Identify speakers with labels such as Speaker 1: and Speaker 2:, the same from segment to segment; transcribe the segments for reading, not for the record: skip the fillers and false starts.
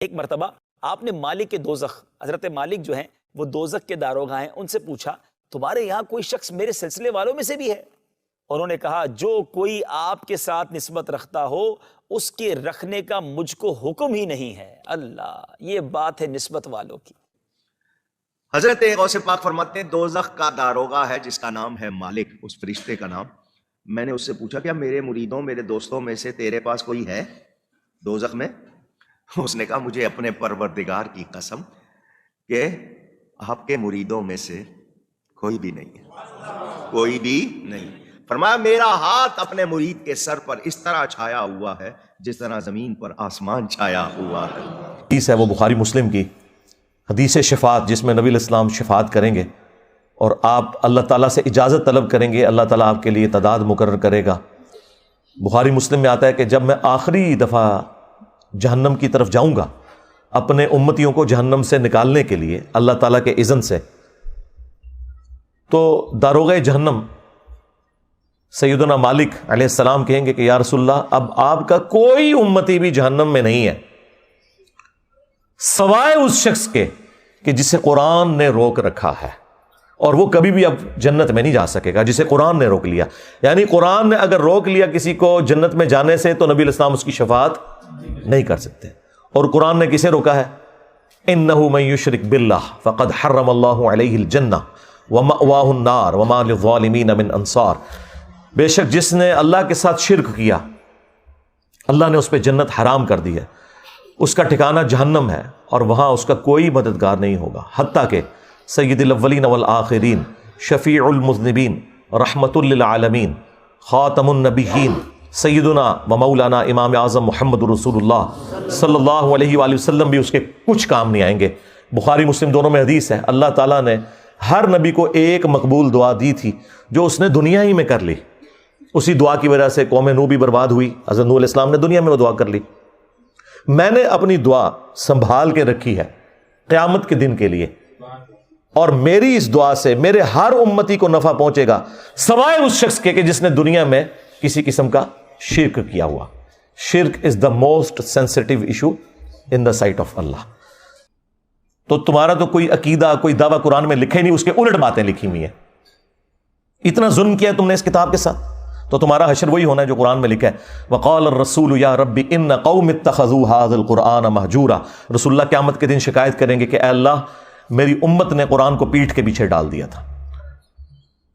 Speaker 1: ایک مرتبہ آپ نے مالک کے دوزخ، حضرت مالک جو ہیں وہ دوزخ کے داروغہ ہیں، ان سے پوچھا تمہارے یہاں کوئی شخص میرے سلسلے والوں میں سے بھی ہے؟ انہوں نے کہا جو کوئی آپ کے ساتھ نسبت رکھتا ہو اس کے رکھنے کا مجھ کو حکم ہی نہیں ہے۔ اللہ، یہ بات ہے نسبت والوں کی۔
Speaker 2: حضرت غوث پاک فرماتے ہیں دوزخ کا داروغہ ہے جس کا نام ہے مالک، اس فرشتے کا نام۔ میں نے اس سے پوچھا کیا میرے مریدوں میرے دوستوں میں سے تیرے پاس کوئی ہے دوزخ میں؟ اس نے کہا مجھے اپنے پروردگار کی قسم کہ آپ کے مریدوں میں سے کوئی بھی نہیں ہے، کوئی بھی نہیں۔ فرمایا میرا ہاتھ اپنے مرید کے سر پر اس طرح چھایا ہوا ہے جس طرح زمین پر آسمان چھایا ہوا ہے۔
Speaker 3: حدیث ہے وہ بخاری مسلم کی حدیث شفاعت، جس میں نبی علیہ السلام شفاعت کریں گے اور آپ اللہ تعالیٰ سے اجازت طلب کریں گے، اللہ تعالیٰ آپ کے لیے تعداد مقرر کرے گا۔ بخاری مسلم میں آتا ہے کہ جب میں آخری دفعہ جہنم کی طرف جاؤں گا اپنے امتیوں کو جہنم سے نکالنے کے لیے اللہ تعالیٰ کے اذن سے، تو داروغہ جہنم سیدنا مالک علیہ السلام کہیں گے کہ یا رسول اللہ اب آپ کا کوئی امتی بھی جہنم میں نہیں ہے سوائے اس شخص کے کہ جسے قرآن نے روک رکھا ہے، اور وہ کبھی بھی اب جنت میں نہیں جا سکے گا جسے قرآن نے روک لیا۔ یعنی قرآن نے اگر روک لیا کسی کو جنت میں جانے سے تو نبی علیہ السلام اس کی شفاعت نہیں کر سکتے۔ اور قرآن نے کسے روکا ہے؟ انہ من یشرک باللہ فقد حرم اللہ علیہ الجنہ ومأواہ النار وما للظالمین من انصار۔ بے شک جس نے اللہ کے ساتھ شرک کیا اللہ نے اس پہ جنت حرام کر دی ہے، اس کا ٹھکانہ جہنم ہے اور وہاں اس کا کوئی مددگار نہیں ہوگا۔ حتیٰ کہ سید الاولین والآخرین، شفیع المذنبین، رحمت للعالمین، خاتم النبیین، سیدنا و مولانا امام اعظم محمد رسول اللہ صلی اللہ علیہ وآلہ وسلم بھی اس کے کچھ کام نہیں آئیں گے۔ بخاری مسلم دونوں میں حدیث ہے، اللہ تعالیٰ نے ہر نبی کو ایک مقبول دعا دی تھی جو اس نے دنیا ہی میں کر لی۔ اسی دعا کی وجہ سے قوم نوح بھی برباد ہوئی، حضرت نوح علیہ السلام نے دنیا میں وہ دعا کر لی۔ میں نے اپنی دعا سنبھال کے رکھی ہے قیامت کے دن کے لیے، اور میری اس دعا سے میرے ہر امتی کو نفع پہنچے گا سوائے اس شخص کے کہ جس نے دنیا میں کسی قسم کا شرک کیا ہوا۔ شرک is the most sensitive issue in the sight of Allah. تو تمہارا تو کوئی عقیدہ کوئی دعویٰ قرآن میں لکھے نہیں، اس کے الٹ باتیں لکھی ہوئی ہیں۔ اتنا ظلم کیا تم نے اس کتاب کے ساتھ، تو تمہارا حشر وہی ہونا ہے جو قرآن میں لکھا ہے۔ وقال الرسول یا رب ان قوم اتخذوا هذا القرآن مہجورا۔ رسول اللہ قیامت کے دن شکایت کریں گے کہ اے اللہ میری امت نے قرآن کو پیٹھ کے پیچھے ڈال دیا تھا،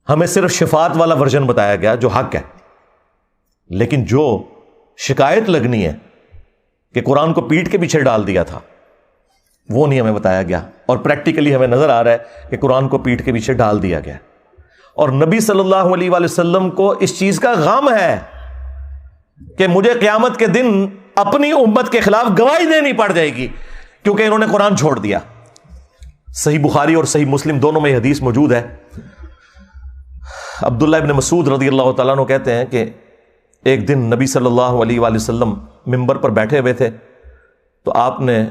Speaker 3: ہمیں صرف شفاعت والا ورژن بتایا گیا جو حق ہے، لیکن جو شکایت لگنی ہے کہ قرآن کو پیٹھ کے پیچھے ڈال دیا تھا وہ نہیں ہمیں بتایا گیا، اور پریکٹیکلی ہمیں نظر آ رہا ہے کہ قرآن کو پیٹھ کے پیچھے ڈال دیا گیا۔ اور نبی صلی اللہ علیہ وآلہ وسلم کو اس چیز کا غم ہے کہ مجھے قیامت کے دن اپنی امت کے خلاف گواہی دینی پڑ جائے گی کیونکہ انہوں نے قرآن چھوڑ دیا۔ صحیح بخاری اور صحیح مسلم دونوں میں یہ حدیث موجود ہے۔ عبداللہ ابن مسعود رضی اللہ تعالیٰ عنہ کہتے ہیں کہ ایک دن نبی صلی اللہ علیہ وآلہ وسلم ممبر پر بیٹھے ہوئے تھے تو آپ نے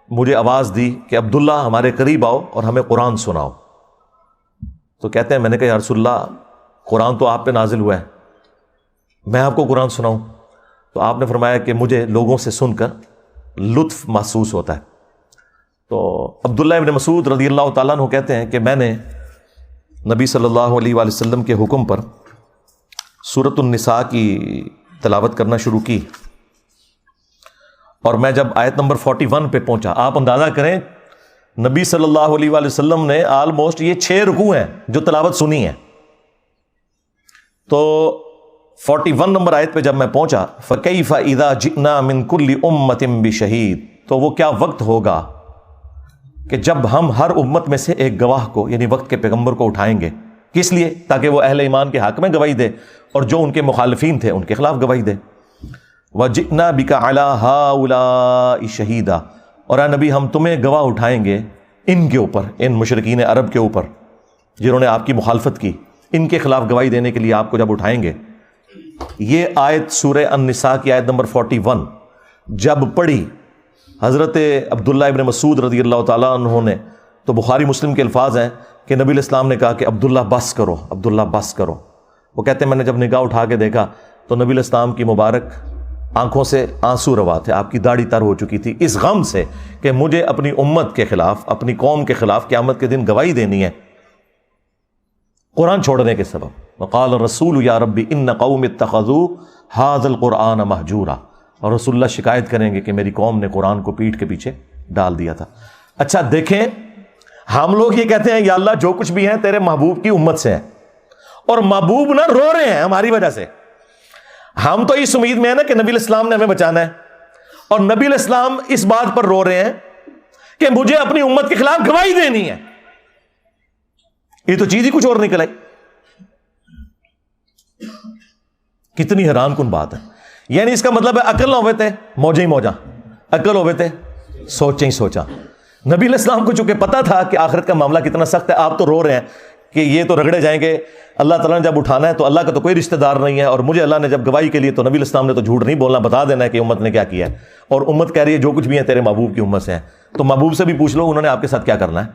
Speaker 3: مجھے آواز دی کہ عبداللہ ہمارے قریب آؤ اور ہمیں قرآن سناؤ۔ تو کہتے ہیں میں نے کہا یا رسول اللہ قرآن تو آپ پہ نازل ہوا ہے، میں آپ کو قرآن سناؤں؟ تو آپ نے فرمایا کہ مجھے لوگوں سے سن کر لطف محسوس ہوتا ہے۔ تو عبداللہ ابن مسعود رضی اللہ تعالیٰ عنہ کہتے ہیں کہ میں نے نبی صلی اللہ علیہ وآلہ وسلم کے حکم پر سورۃ النساء کی تلاوت کرنا شروع کی، اور میں جب آیت نمبر 41 پہ پہنچا، آپ اندازہ کریں نبی صلی اللہ علیہ وآلہ وسلم نے آلموسٹ یہ 6 رکوع ہیں جو تلاوت سنی ہے۔ تو 41 نمبر آیت پہ جب میں پہنچا فَكَيْفَ إِذَا جِئْنَا مِن كُلِّ أُمَّةٍ بِشَهِيدٍ، تو وہ کیا وقت ہوگا کہ جب ہم ہر امت میں سے ایک گواہ کو یعنی وقت کے پیغمبر کو اٹھائیں گے، کس لیے؟ تاکہ وہ اہل ایمان کے حق میں گواہی دے اور جو ان کے مخالفین تھے ان کے خلاف گواہی دے۔ وَجِئْنَا بِكَ عَلَىٰ هَٰؤُلَاءِ شَهِيدًا، اور اے نبی ہم تمہیں گواہ اٹھائیں گے ان کے اوپر، ان مشرکین عرب کے اوپر جنہوں نے آپ کی مخالفت کی، ان کے خلاف گواہی دینے کے لیے آپ کو جب اٹھائیں گے۔ یہ آیت سورہ النساء کی آیت نمبر 41 جب پڑھی حضرت عبداللہ ابن مسعود رضی اللہ تعالیٰ عنہ نے، تو بخاری مسلم کے الفاظ ہیں کہ نبی علیہ السلام نے کہا کہ عبداللہ بس کرو، عبداللہ بس کرو۔ وہ کہتے ہیں میں نے جب نگاہ اٹھا کے دیکھا تو نبی علیہ السلام کی مبارک آنکھوں سے آنسو روا تھے، آپ کی داڑھی تر ہو چکی تھی اس غم سے کہ مجھے اپنی امت کے خلاف، اپنی قوم کے خلاف قیامت کے دن گواہی دینی ہے قرآن چھوڑنے کے سبب۔ وقال الرسول یا ربی ان قوم اتخذوا ھذا القرآن مہجورا، اور رسول اللہ شکایت کریں گے کہ میری قوم نے قرآن کو پیٹھ کے پیچھے ڈال دیا تھا۔ اچھا دیکھیں، ہم لوگ یہ کہتے ہیں یا اللہ جو کچھ بھی ہیں تیرے محبوب کی امت سے ہیں، اور محبوب نہ رو رہے ہیں ہماری وجہ سے۔ ہم تو اس امید میں ہیں نا کہ نبی الاسلام نے ہمیں بچانا ہے، اور نبی الاسلام اس بات پر رو رہے ہیں کہ مجھے اپنی امت کے خلاف گواہی دینی ہے۔ یہ تو چیز ہی کچھ اور نکل آئی۔ کتنی حیران کن بات ہے۔ یعنی اس کا مطلب ہے عقل نہ ہوئے تھے موجیں ہی موجاں، عقل ہوئے تھے سوچیں ہی سوچا۔ نبی علیہ السلام کو چونکہ پتا تھا کہ آخرت کا معاملہ کتنا سخت ہے، آپ تو رو رہے ہیں کہ یہ تو رگڑے جائیں گے، اللہ تعالیٰ نے جب اٹھانا ہے تو اللہ کا تو کوئی رشتہ دار نہیں ہے، اور مجھے اللہ نے جب گواہی کے لیے تو نبی علیہ السلام نے تو جھوٹ نہیں بولنا، بتا دینا ہے کہ امت نے کیا کیا ہے، اور امت کہہ رہی ہے جو کچھ بھی ہے تیرے محبوب کی امت سے ہیں۔ تو محبوب سے بھی پوچھ لو انہوں نے آپ کے ساتھ کیا کرنا ہے۔